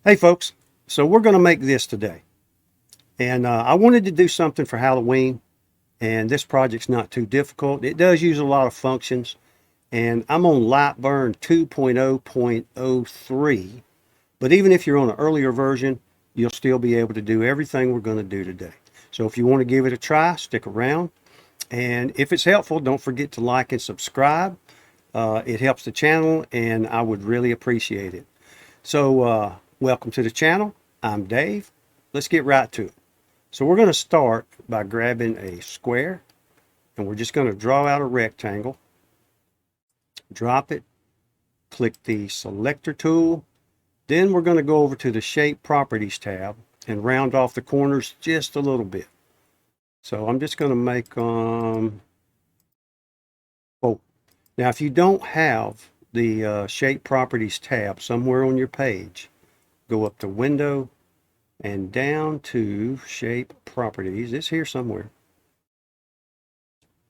Hey folks, so we're going to make this today. And I wanted to do something for Halloween, and this project's not too difficult. It does use a lot of functions, and I'm on LightBurn 2.0.03. But even if you're on an earlier version, you'll still be able to do everything we're going to do today. So if you want to give it a try, stick around. And if it's helpful, don't forget to like and subscribe. It helps the channel, and I would really appreciate it. So, welcome to the channel. I'm Dave. Let's get right to it. So we're going to start by grabbing a square, and we're just going to draw out a rectangle, drop it, click the selector tool. Then we're going to go over to the shape properties tab and round off the corners just a little bit. So I'm just going to make now if you don't have the shape properties tab somewhere on your page, go up to window and down to shape properties. It's here somewhere,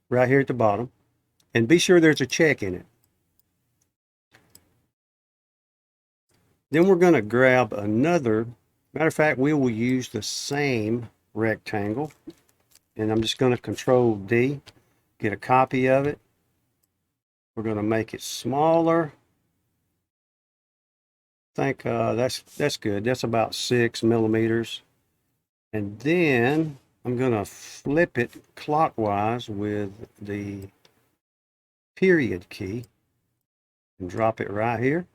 right here at the bottom, and be sure there's a check in it. Then we're going to grab another, matter of fact, we will use the same rectangle, and I'm just going to Control D, get a copy of it. We're going to make it smaller. I think that's good. That's about 6 millimeters. And then I'm going to flip it clockwise with the period key and drop it right here.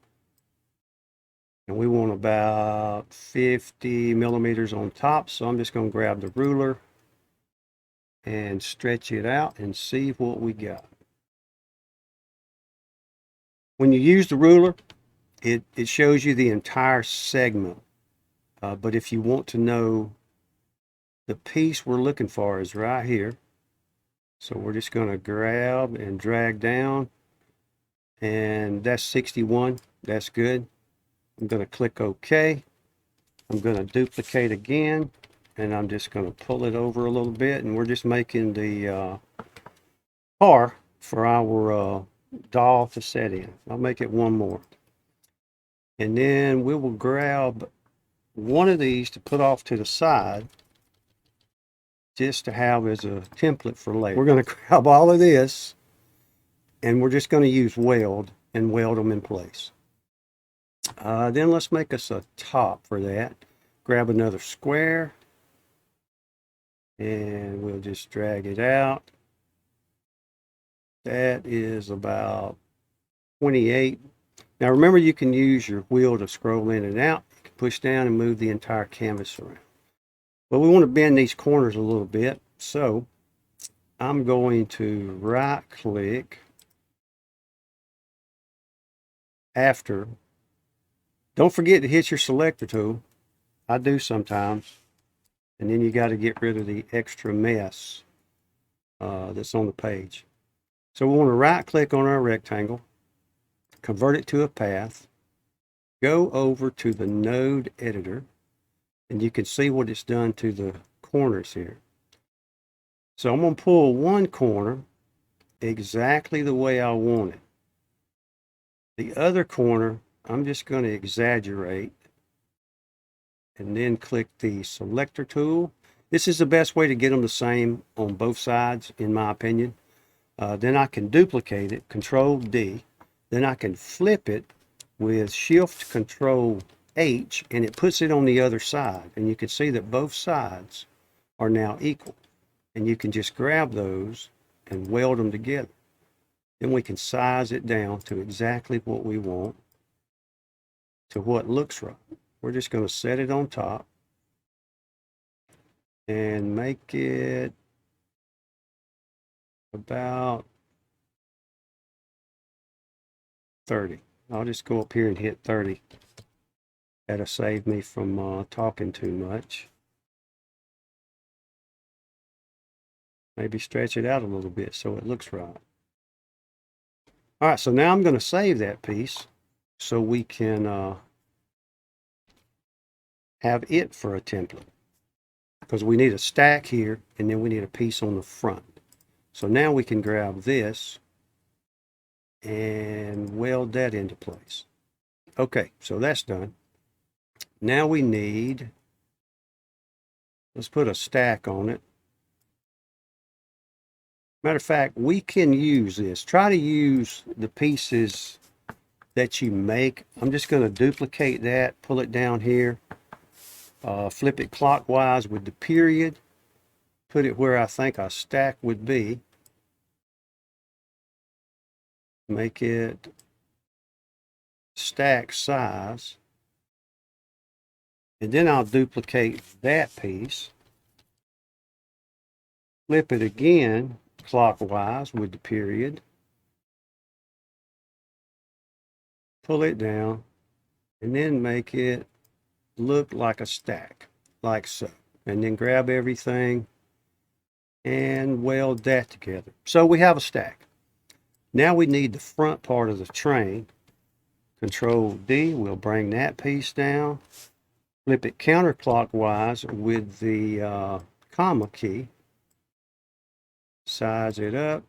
And we want about 50 millimeters on top. So I'm just going to grab the ruler and stretch it out and see what we got. When you use the ruler, it shows you the entire segment. But if you want to know, the piece we're looking for is right here. So we're just going to grab and drag down, and that's 61. That's good. I'm going to click OK. I'm going to duplicate again, and I'm just going to pull it over a little bit, and we're just making the car for our doll to set in. I'll make it one more. And then we will grab one of these to put off to the side, just to have as a template for later. We're going to grab all of this, and we're just going to use weld and weld them in place. Then let's make us a top for that. Grab another square, and we'll just drag it out. That is about 28. Now remember, you can use your wheel to scroll in and out. You can push down and move the entire canvas around. But we want to bend these corners a little bit, so I'm going to right click after. Don't forget to hit your selector tool. I do sometimes. And then you got to get rid of the extra mess that's on the page. So we want to right click on our rectangle, convert it to a path, go over to the node editor, and you can see what it's done to the corners here. So I'm going to pull one corner exactly the way I want it. The other corner, I'm just going to exaggerate and then click the selector tool. This is the best way to get them the same on both sides, in my opinion. Then I can duplicate it, Control D. Then I can flip it with Shift Control H, and it puts it on the other side. And you can see that both sides are now equal. And you can just grab those and weld them together. Then we can size it down to exactly what we want, to what looks right. We're just going to set it on top and make it about 30. I'll just go up here and hit 30. That'll save me from talking too much. Maybe stretch it out a little bit so it looks right. All right, so now I'm going to save that piece so we can have it for a template, because we need a stack here and then we need a piece on the front. So now we can grab this and weld that into place. Okay, so that's done. Now we need, let's put a stack on it. Matter of fact, we can use this. Try to use the pieces that you make. I'm just going to duplicate that, pull it down here, flip it clockwise with the period, put it where I think a stack would be, make it stack size, and then I'll duplicate that piece, flip it again clockwise with the period, pull it down, and then make it look like a stack, like so. And then grab everything and weld that together. So we have a stack. Now we need the front part of the train. Control D, we'll bring that piece down, flip it counterclockwise with the comma key, size it up,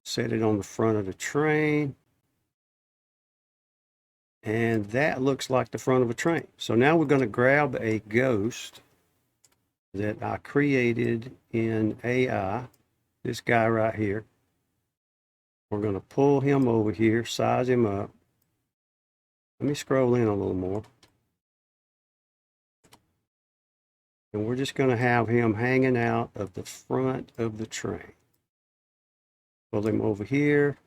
set it on the front of the train, and that looks like the front of a train. So now we're going to grab a ghost that I created in AI, this guy right here. We're going to pull him over here, size him up. Let me scroll in a little more. And we're just going to have him hanging out of the front of the train. Pull him over here.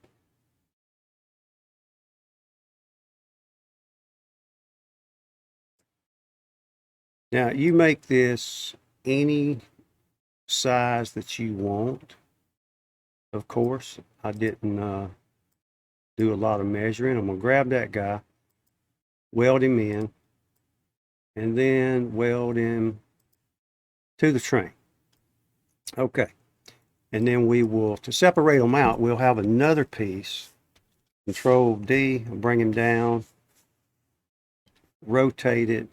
Now you make this any size that you want. Of course, I didn't do a lot of measuring. I'm going to grab that guy, weld him in, and then weld him to the train. Okay. And then we will, to separate them out, we'll have another piece. Control D, bring him down, rotate it,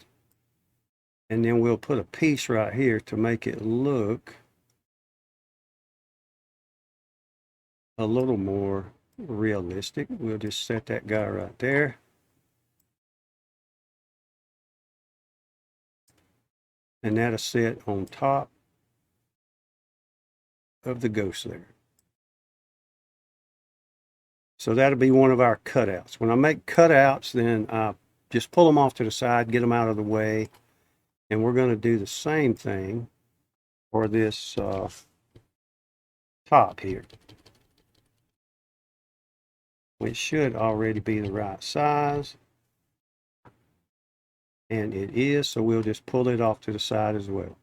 and then we'll put a piece right here to make it look a little more realistic. We'll just set that guy right there. And that'll sit on top of the ghost there. So that'll be one of our cutouts. When I make cutouts, then I just pull them off to the side, get them out of the way. And we're going to do the same thing for this top here. It should already be the right size. And it is, so we'll just pull it off to the side as well.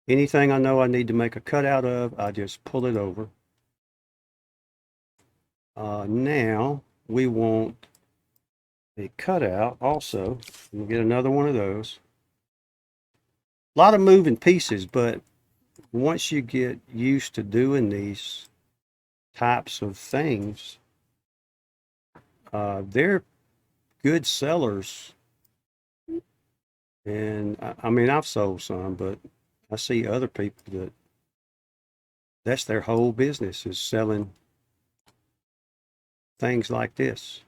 Anything I know I need to make a cutout of, I just pull it over. Now we want a cutout also. We'll get another one of those. A lot of moving pieces, but once you get used to doing these types of things, they're good sellers. And I mean, I've sold some, but I see other people that's their whole business, is selling things like this.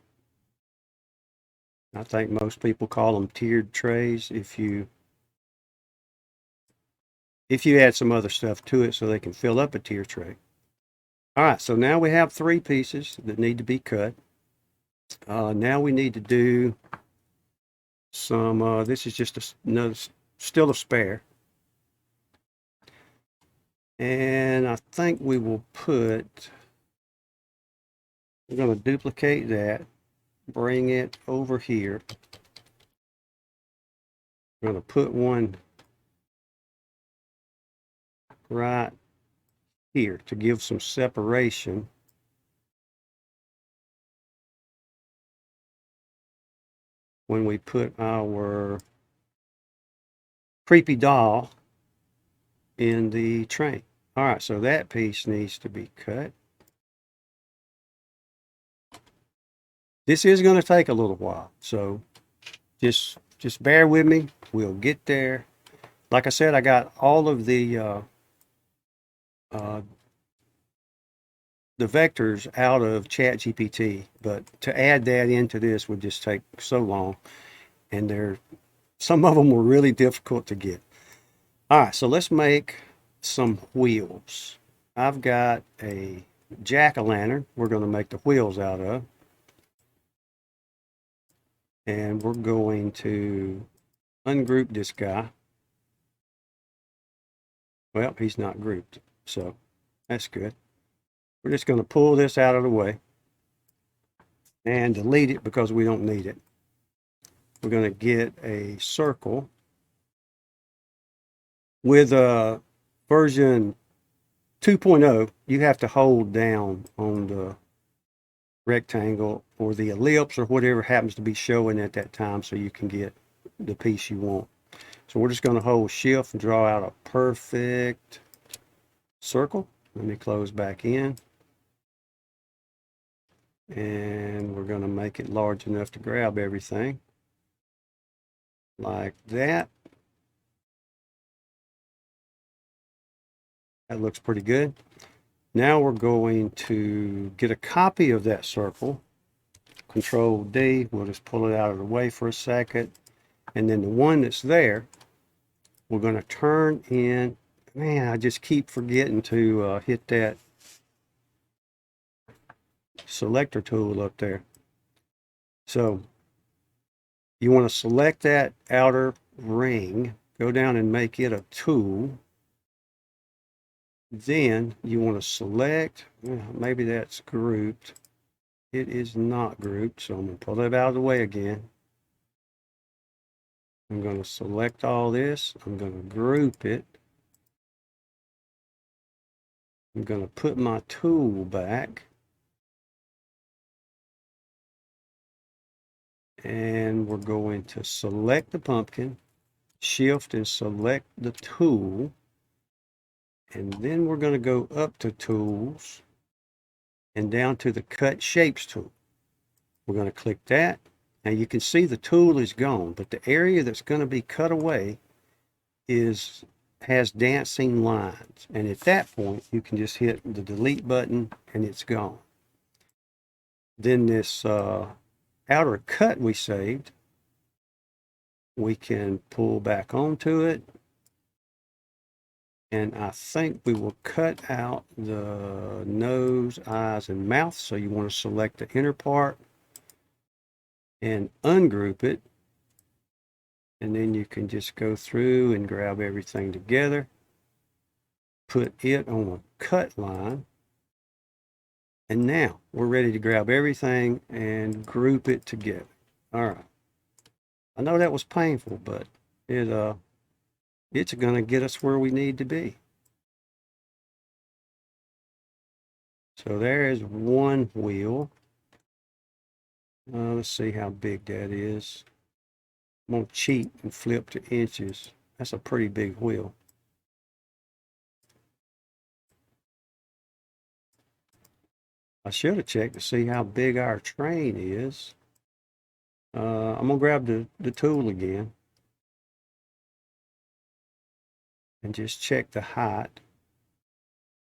I think most people call them tiered trays if you add some other stuff to it so they can fill up a tier tray. All right, so now we have 3 pieces that need to be cut. Now we need to do some, this is just another, still a spare. And I think we will put, we're going to duplicate that, bring it over here. We're going to put one right here to give some separation. When we put our creepy doll in the train. All right, so that piece needs to be cut. This is going to take a little while, so just bear with me. We'll get there. Like I said, I got all of the vectors out of ChatGPT, but to add that into this would just take so long, and they're Some of them were really difficult to get. All right, so let's make some wheels. I've got a jack-o'-lantern we're going to make the wheels out of. And we're going to ungroup this guy. Well, he's not grouped, so that's good. We're just going to pull this out of the way and delete it because we don't need it. We're going to get a circle. With version 2.0, you have to hold down on the rectangle or the ellipse or whatever happens to be showing at that time so you can get the piece you want. So we're just going to hold shift and draw out a perfect circle. Let me close back in. And we're going to make it large enough to grab everything. Like that. That looks pretty good. Now we're going to get a copy of that circle. Control D. We'll just pull it out of the way for a second. And then the one that's there, we're going to turn in. Man, I just keep forgetting to hit that selector tool up there. So you want to select that outer ring, go down and make it a tool. Then you want to select, maybe that's grouped. It is not grouped, so I'm going to pull it out of the way again. I'm going to select all this. I'm going to group it. I'm going to put my tool back. And we're going to select the pumpkin, shift and select the tool. And then we're going to go up to tools and down to the cut shapes tool. We're going to click that. Now you can see the tool is gone, but the area that's going to be cut away has dancing lines. And at that point, you can just hit the delete button and it's gone. Then this outer cut we saved, we can pull back onto it. And I think we will cut out the nose, eyes, and mouth. So you want to select the inner part and ungroup it. And then you can just go through and grab everything together. Put it on a cut line. And now we're ready to grab everything and group it together. All right. I know that was painful, but it's going to get us where we need to be. So there is one wheel. Let's see how big that is. I'm going to cheat and flip to inches. That's a pretty big wheel. I should have checked to see how big our train is. I'm going to grab the tool again and just check the height.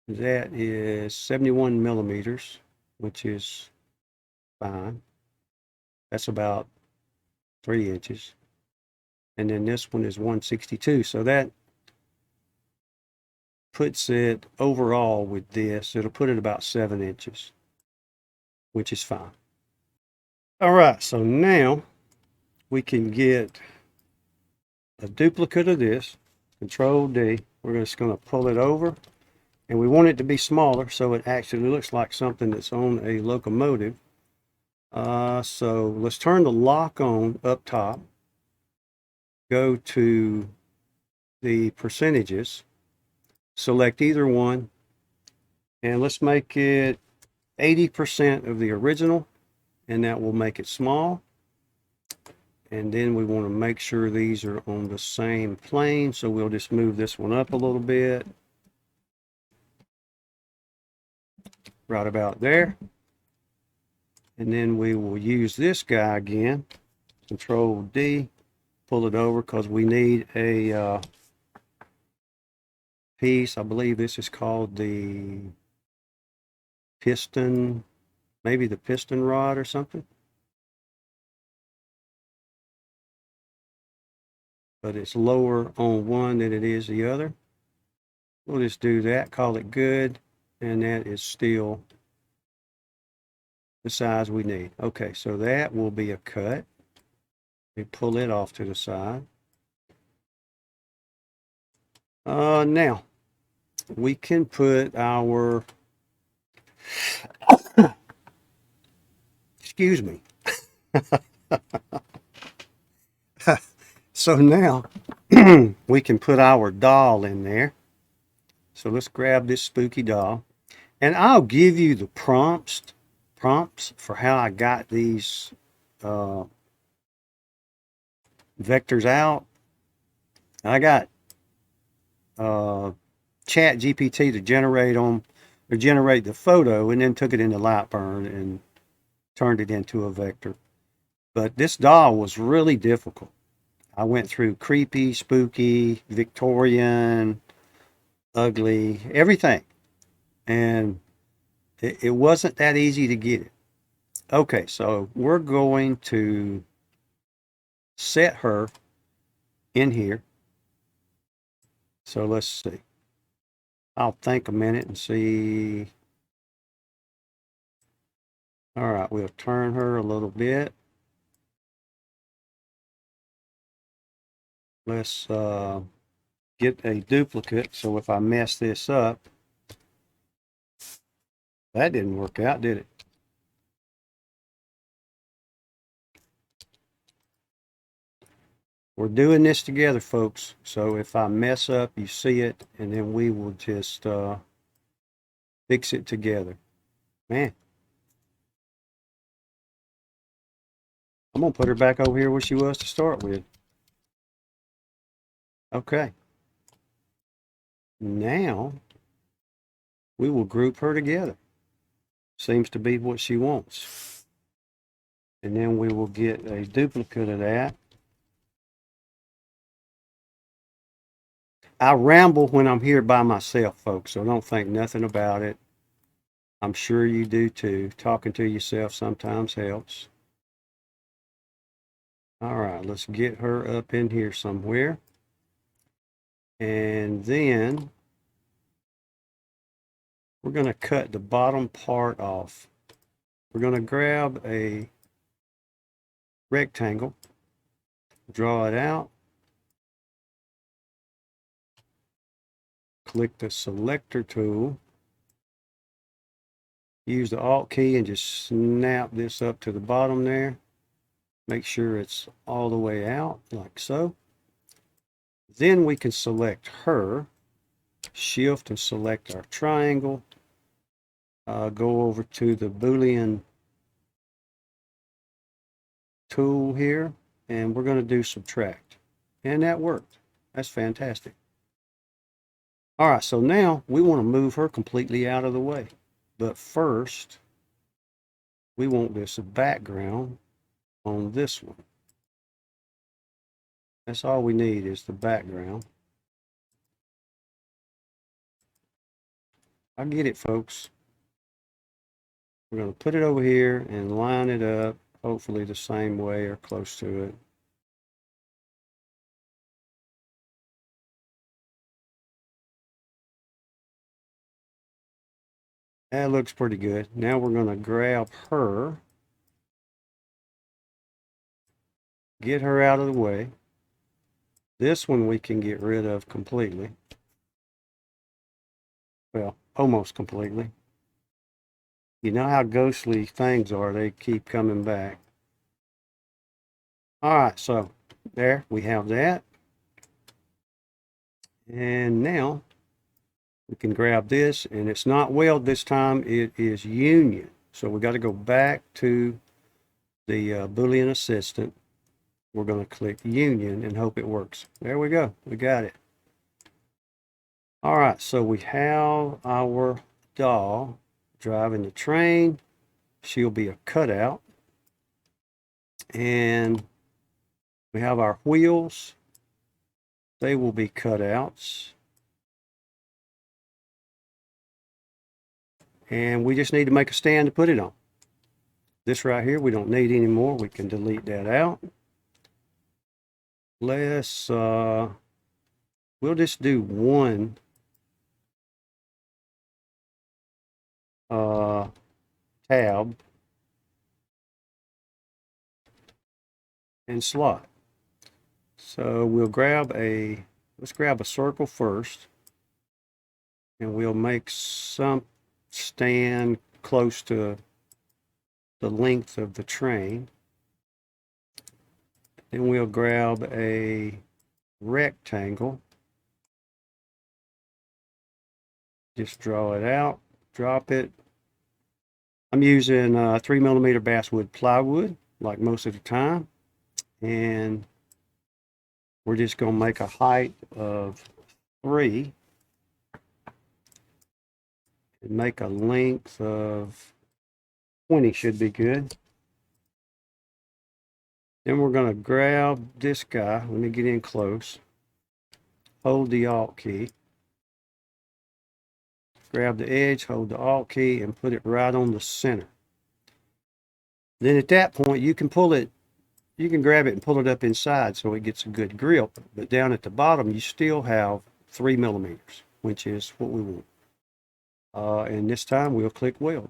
That is 71 millimeters, which is fine. That's about 3 inches. And then this one is 162. So that puts it overall with this, it'll put it about 7 inches, which is fine. All right, so now we can get a duplicate of this. Control D. We're just going to pull it over. And we want it to be smaller so it actually looks like something that's on a locomotive. So let's turn the lock on up top. Go to the percentages. Select either one. And let's make it 80% of the original. And that will make it small. And then we want to make sure these are on the same plane. So we'll just move this one up a little bit. Right about there. And then we will use this guy again. Control D. Pull it over because we need a piece. I believe this is called the piston, maybe the piston rod or something. but it's lower on one than it is the other. We'll just do that, call it good, and that is still the size we need. Okay, so that will be a cut. We pull it off to the side. Now, we can put our, excuse me. So now we can put our doll in there. So let's grab this spooky doll. And I'll give you the prompts for how I got these vectors out. I got Chat GPT to generate the photo, and then took it into LightBurn and turned it into a vector. But this doll was really difficult. I went through creepy, spooky, Victorian, ugly, everything. And it wasn't that easy to get it. Okay, so we're going to set her in here. So let's see. I'll think a minute and see. All right, we'll turn her a little bit. Let's get a duplicate, so if I mess this up, that didn't work out, did it? We're doing this together, folks. So if I mess up, you see it, and then we will just fix it together. Man. I'm going to put her back over here where she was to start with. Okay. Now, we will group her together. Seems to be what she wants. And then we will get a duplicate of that. I ramble when I'm here by myself, folks, so don't think nothing about it. I'm sure you do too. Talking to yourself sometimes helps. All right, let's get her up in here somewhere. And then we're going to cut the bottom part off. We're going to grab a rectangle, draw it out, click the selector tool, use the Alt key and just snap this up to the bottom there. Make sure it's all the way out, like so. Then we can select her, shift and select our triangle, go over to the Boolean tool here, and we're going to do subtract. And that worked. That's fantastic. All right, so now we want to move her completely out of the way. But first, we want this background on this one. That's all we need is the background. I get it, folks. We're going to put it over here and line it up, hopefully the same way or close to it. That looks pretty good. Now we're going to grab her, get her out of the way. This one we can get rid of completely. Well, almost completely. You know how ghostly things are, they keep coming back. All right, so there we have that. And now we can grab this, and it's not weld this time, it is union. So we got to go back to the Boolean assistant. We're going to click union and hope it works. There we go, we got it. All right, so we have our doll driving the train. She'll be a cutout. And we have our wheels. They will be cutouts. And we just need to make a stand to put it on. This right here, we don't need anymore. We can delete that out. let's we'll just do one tab and slot. So we'll let's grab a circle first, and we'll make some stand close to the length of the train. Then we'll grab a rectangle, just draw it out, drop it. I'm using 3mm basswood plywood like most of the time, and we're just going to make a height of 3 and make a length of 20 should be good. Then we're going to grab this guy. Let me get in close. Hold the Alt key. Grab the edge, hold the Alt key, and put it right on the center. Then at that point, you can pull it, you can grab it and pull it up inside so it gets a good grip. But down at the bottom, you still have 3mm, which is what we want. And this time, we'll click weld.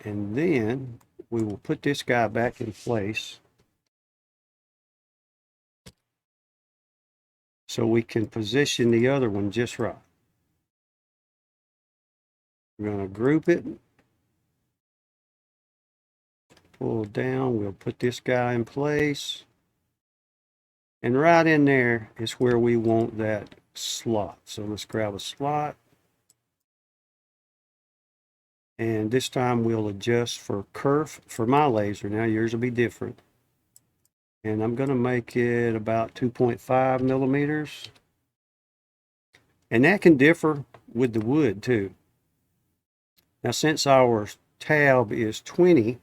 And then we will put this guy back in place so we can position the other one just right. We're going to group it, pull down, we'll put this guy in place, and right in there is where we want that slot. So let's grab a slot, and this time we'll adjust for kerf for my laser. Now yours will be different, and I'm going to make it about 2.5mm, and that can differ with the wood too. Now since our tab is 20,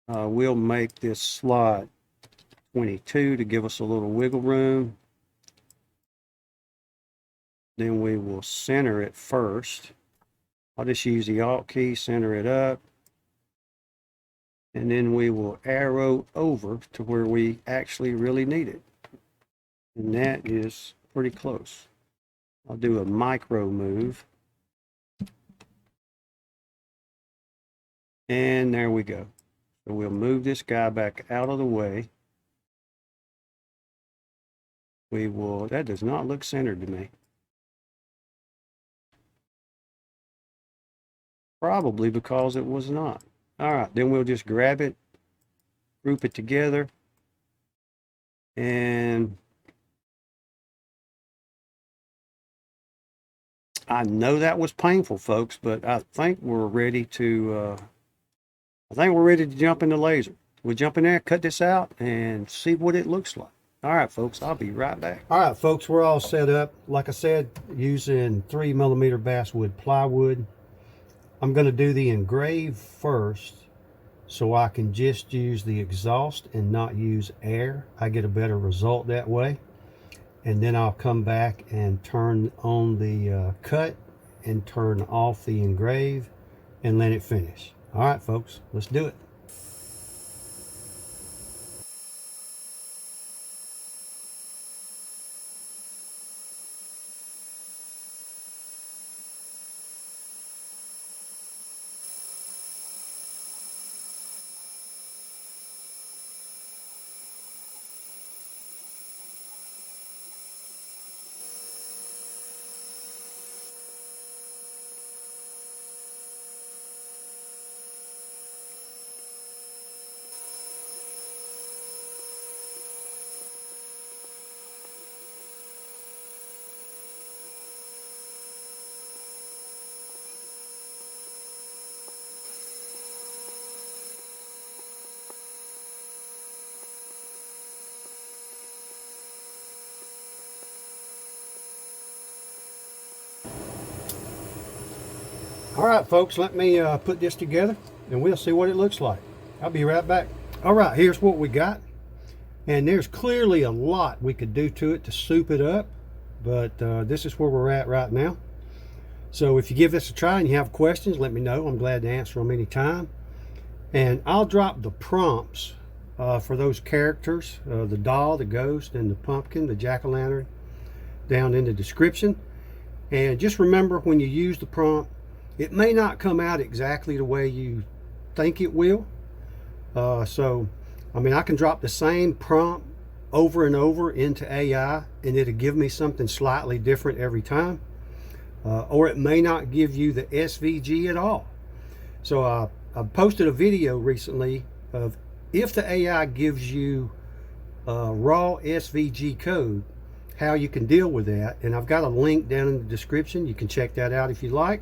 we'll make this slot 22 to give us a little wiggle room. Then we will center it first. I'll just use the Alt key, center it up, and then we will arrow over to where we actually really need it. And that is pretty close. I'll do a micro move. And there we go. So we'll move this guy back out of the way. We will, that does not look centered to me. Probably because it was not. All right, then we'll just grab it, group it together, and I know that was painful, folks, but I think we're ready to jump in the laser. We'll jump in there, cut this out, and see what it looks like. All right, folks, I'll be right back. All right, folks, we're all set up. Like I said, using 3mm basswood plywood. I'm going to do the engrave first so I can just use the exhaust and not use air. I get a better result that way. And then I'll come back and turn on the cut and turn off the engrave and let it finish. All right, folks, let's do it. All right, folks, let me put this together and we'll see what it looks like. I'll be right back. All right, here's what we got. And there's clearly a lot we could do to it to soup it up, but this is where we're at right now. So if you give this a try and you have questions, let me know. I'm glad to answer them anytime. And I'll drop the prompts for those characters, the doll, the ghost, and the pumpkin, the jack-o'-lantern, down in the description. And just remember, when you use the prompt, it may not come out exactly the way you think it will. So, I mean, I can drop the same prompt over and over into AI, and it'll give me something slightly different every time. Or it may not give you the SVG at all. So I posted a video recently of if the AI gives you raw SVG code, how you can deal with that. And I've got a link down in the description. You can check that out if you like.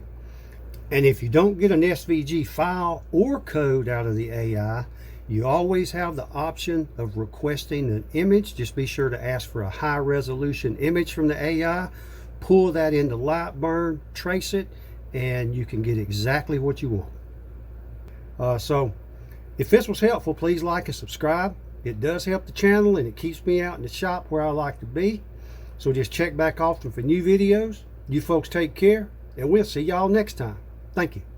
And if you don't get an SVG file or code out of the AI, you always have the option of requesting an image. Just be sure to ask for a high resolution image from the AI, pull that into LightBurn, trace it, and you can get exactly what you want. So if this was helpful, please like and subscribe. It does help the channel, and it keeps me out in the shop where I like to be. So just check back often for new videos. You folks take care, and we'll see y'all next time. Thank you.